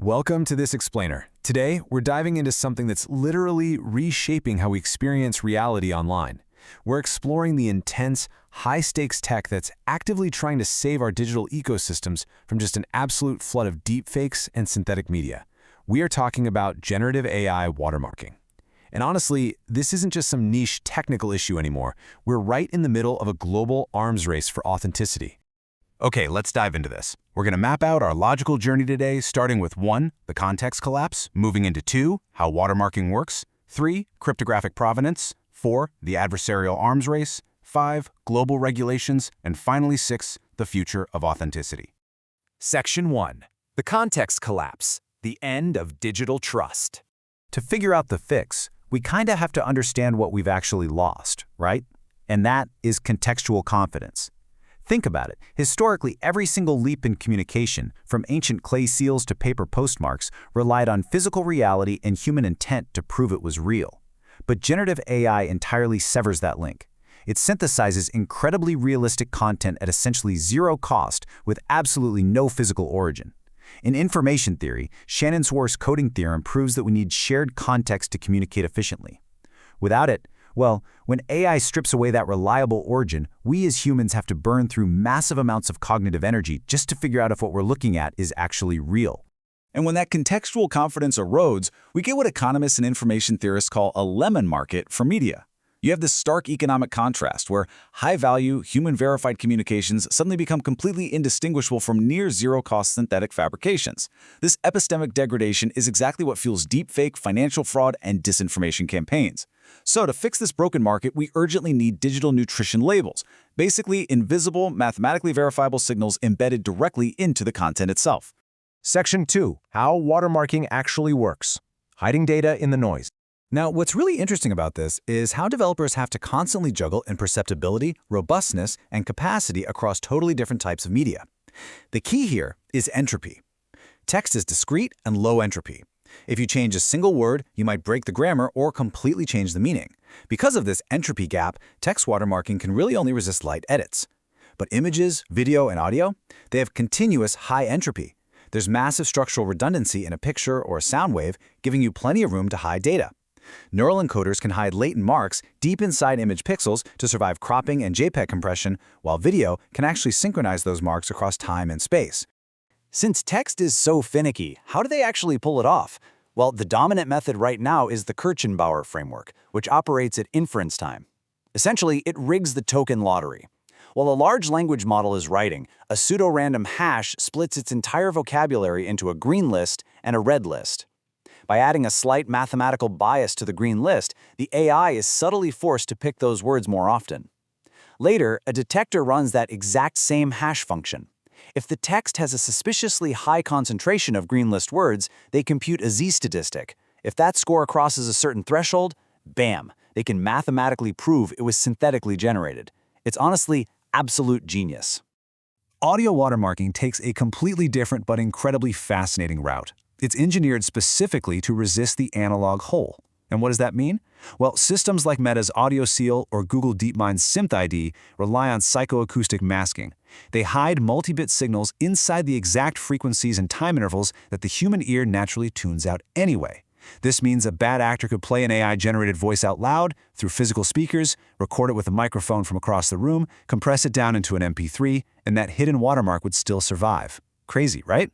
Welcome to this explainer. Today, we're diving into something that's literally reshaping how we experience reality online. We're exploring the intense, high-stakes tech that's actively trying to save our digital ecosystems from just an absolute flood of deepfakes and synthetic media. We are talking about generative AI watermarking. And honestly, this isn't just some niche technical issue anymore. We're right in the middle of a global arms race for authenticity. Okay, let's dive into this. We're going to map out our logical journey today, starting with 1, the context collapse, moving into 2, how watermarking works, 3, cryptographic provenance, 4, the adversarial arms race, 5, global regulations, and finally 6, the future of authenticity. Section 1. The context collapse, the end of digital trust. To figure out the fix, we kinda have to understand what we've actually lost, right? And that is contextual confidence. Think about it. Historically, every single leap in communication, from ancient clay seals to paper postmarks, relied on physical reality and human intent to prove it was real. But generative AI entirely severs that link. It synthesizes incredibly realistic content at essentially zero cost with absolutely no physical origin. In information theory, Shannon's coding theorem proves that we need shared context to communicate efficiently. Without it, well, when AI strips away that reliable origin, we as humans have to burn through massive amounts of cognitive energy just to figure out if what we're looking at is actually real. And when that contextual confidence erodes, we get what economists and information theorists call a lemon market for media. You have this stark economic contrast where high-value, human-verified communications suddenly become completely indistinguishable from near-zero-cost synthetic fabrications. This epistemic degradation is exactly what fuels deepfake, financial fraud, and disinformation campaigns. So to fix this broken market, we urgently need digital nutrition labels, basically invisible, mathematically verifiable signals embedded directly into the content itself. Section 2. How watermarking actually works. Hiding data in the noise. Now, what's really interesting about this is how developers have to constantly juggle imperceptibility, robustness, and capacity across totally different types of media. The key here is entropy. Text is discrete and low entropy. If you change a single word, you might break the grammar or completely change the meaning. Because of this entropy gap, text watermarking can really only resist light edits. But images, video, and audio, they have continuous high entropy. There's massive structural redundancy in a picture or a sound wave, giving you plenty of room to hide data. Neural encoders can hide latent marks deep inside image pixels to survive cropping and JPEG compression, while video can actually synchronize those marks across time and space. Since text is so finicky, how do they actually pull it off? Well, the dominant method right now is the Kirchenbauer framework, which operates at inference time. Essentially, it rigs the token lottery. While a large language model is writing, a pseudo-random hash splits its entire vocabulary into a green list and a red list. By adding a slight mathematical bias to the green list, the AI is subtly forced to pick those words more often. Later, a detector runs that exact same hash function. If the text has a suspiciously high concentration of green list words, they compute a z-statistic. If that score crosses a certain threshold, bam, they can mathematically prove it was synthetically generated. It's honestly absolute genius. Audio watermarking takes a completely different but incredibly fascinating route. It's engineered specifically to resist the analog hole. And what does that mean? Well, systems like Meta's AudioSeal or Google DeepMind's SynthID rely on psychoacoustic masking. They hide multi-bit signals inside the exact frequencies and time intervals that the human ear naturally tunes out anyway. This means a bad actor could play an AI-generated voice out loud through physical speakers, record it with a microphone from across the room, compress it down into an MP3, and that hidden watermark would still survive. Crazy, right?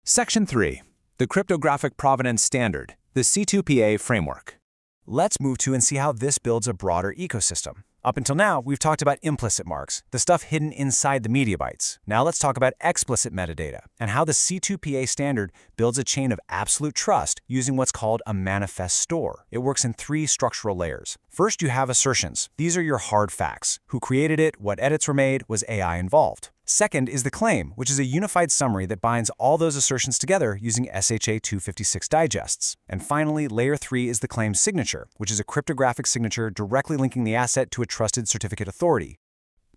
Section 3. The cryptographic provenance standard, the C2PA framework. Let's move to and see how this builds a broader ecosystem. Up until now, we've talked about implicit marks, the stuff hidden inside the media bytes. Now let's talk about explicit metadata and how the C2PA standard builds a chain of absolute trust using what's called a manifest store. It works in 3 structural layers. First, you have assertions. These are your hard facts. Who created it, what edits were made, was AI involved. Second is the claim, which is a unified summary that binds all those assertions together using SHA-256 digests. And finally, layer 3 is the claim's signature, which is a cryptographic signature directly linking the asset to a trusted certificate authority.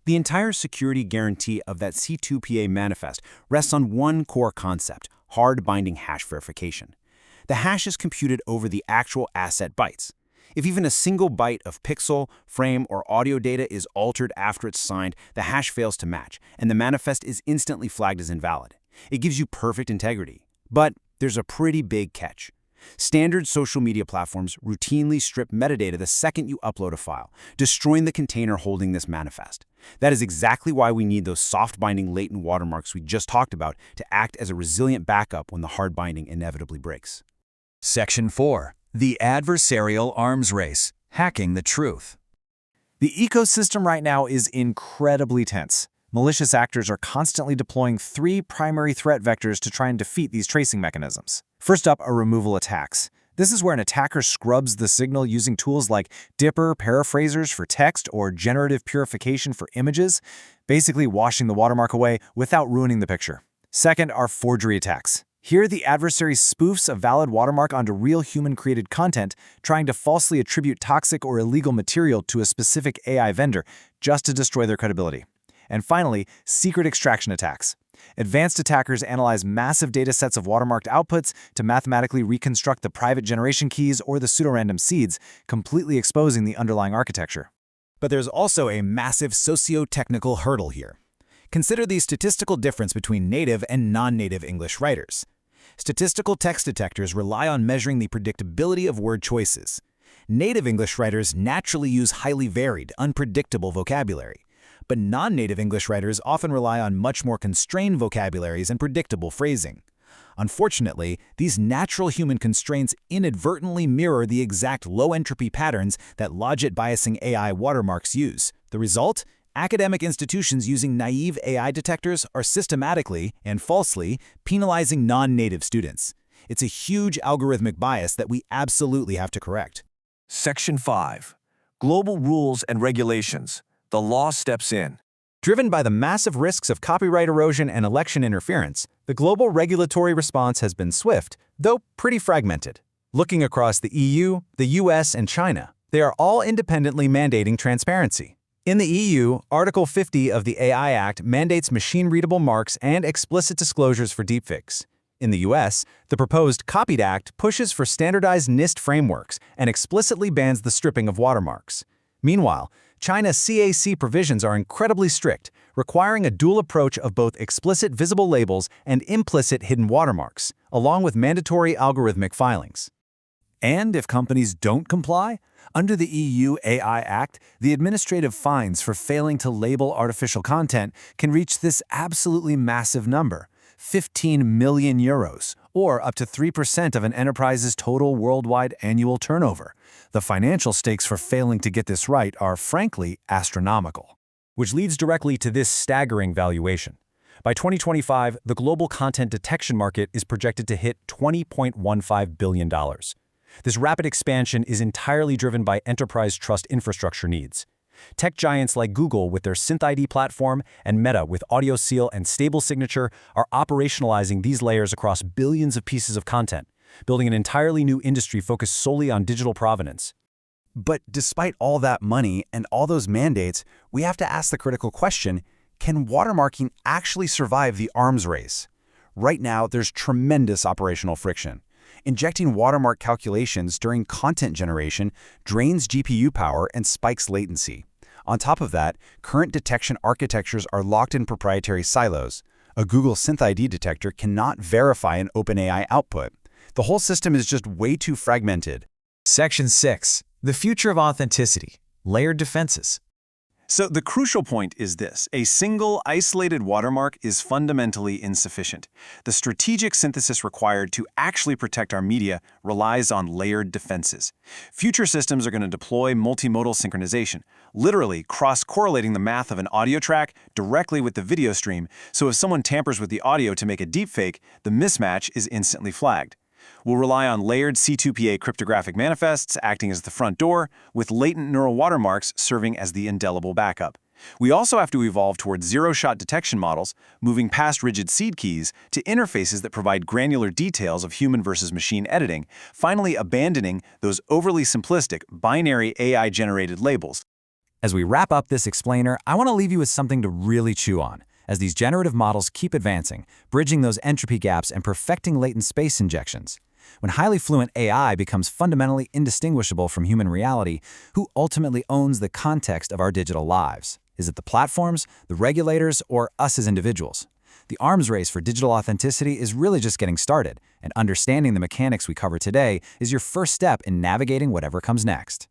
The entire security guarantee of that C2PA manifest rests on one core concept: hard binding hash verification. The hash is computed over the actual asset bytes. If even a single byte of pixel, frame, or audio data is altered after it's signed, the hash fails to match, and the manifest is instantly flagged as invalid. It gives you perfect integrity. But there's a pretty big catch. Standard social media platforms routinely strip metadata the second you upload a file, destroying the container holding this manifest. That is exactly why we need those soft-binding latent watermarks we just talked about to act as a resilient backup when the hard binding inevitably breaks. Section 4. The adversarial arms race, hacking the truth. The ecosystem right now is incredibly tense. Malicious actors are constantly deploying 3 primary threat vectors to try and defeat these tracing mechanisms. First up are removal attacks. This is where an attacker scrubs the signal using tools like Dipper paraphrasers for text or generative purification for images, basically washing the watermark away without ruining the picture. Second are forgery attacks. Here, the adversary spoofs a valid watermark onto real human-created content, trying to falsely attribute toxic or illegal material to a specific AI vendor just to destroy their credibility. And finally, secret extraction attacks. Advanced attackers analyze massive data sets of watermarked outputs to mathematically reconstruct the private generation keys or the pseudorandom seeds, completely exposing the underlying architecture. But there's also a massive socio-technical hurdle here. Consider the statistical difference between native and non-native English writers. Statistical text detectors rely on measuring the predictability of word choices. Native English writers naturally use highly varied, unpredictable vocabulary. But non-native English writers often rely on much more constrained vocabularies and predictable phrasing. Unfortunately, these natural human constraints inadvertently mirror the exact low-entropy patterns that logit biasing AI watermarks use. The result? Academic institutions using naive AI detectors are systematically and falsely penalizing non-native students. It's a huge algorithmic bias that we absolutely have to correct. Section 5. Global Rules and Regulations. The law steps in. Driven by the massive risks of copyright erosion and election interference, the global regulatory response has been swift, though pretty fragmented. Looking across the EU, the US, and China, they are all independently mandating transparency. In the EU, Article 50 of the AI Act mandates machine-readable marks and explicit disclosures for deepfakes. In the US, the proposed Copied Act pushes for standardized NIST frameworks and explicitly bans the stripping of watermarks. Meanwhile, China's CAC provisions are incredibly strict, requiring a dual approach of both explicit visible labels and implicit hidden watermarks, along with mandatory algorithmic filings. And if companies don't comply, under the EU AI Act, the administrative fines for failing to label artificial content can reach this absolutely massive number, 15 million euros, or up to 3% of an enterprise's total worldwide annual turnover. The financial stakes for failing to get this right are, frankly, astronomical. Which leads directly to this staggering valuation. By 2025, the global content detection market is projected to hit $20.15 billion. This rapid expansion is entirely driven by enterprise trust infrastructure needs. Tech giants like Google with their SynthID platform and Meta with AudioSeal and Stable Signature are operationalizing these layers across billions of pieces of content, building an entirely new industry focused solely on digital provenance. But despite all that money and all those mandates, we have to ask the critical question, can watermarking actually survive the arms race? Right now, there's tremendous operational friction. Injecting watermark calculations during content generation drains GPU power and spikes latency. On top of that, current detection architectures are locked in proprietary silos. A Google SynthID detector cannot verify an OpenAI output. The whole system is just way too fragmented. Section 6. The future of authenticity. Layered defenses. So the crucial point is this: a single, isolated watermark is fundamentally insufficient. The strategic synthesis required to actually protect our media relies on layered defenses. Future systems are going to deploy multimodal synchronization, literally cross-correlating the math of an audio track directly with the video stream, so if someone tampers with the audio to make a deepfake, the mismatch is instantly flagged. We'll rely on layered C2PA cryptographic manifests acting as the front door, with latent neural watermarks serving as the indelible backup. We also have to evolve towards zero-shot detection models, moving past rigid seed keys to interfaces that provide granular details of human versus machine editing, finally abandoning those overly simplistic, binary AI-generated labels. As we wrap up this explainer, I want to leave you with something to really chew on. As these generative models keep advancing, bridging those entropy gaps and perfecting latent space injections. When highly fluent AI becomes fundamentally indistinguishable from human reality, who ultimately owns the context of our digital lives? Is it the platforms, the regulators, or us as individuals? The arms race for digital authenticity is really just getting started, and understanding the mechanics we cover today is your first step in navigating whatever comes next.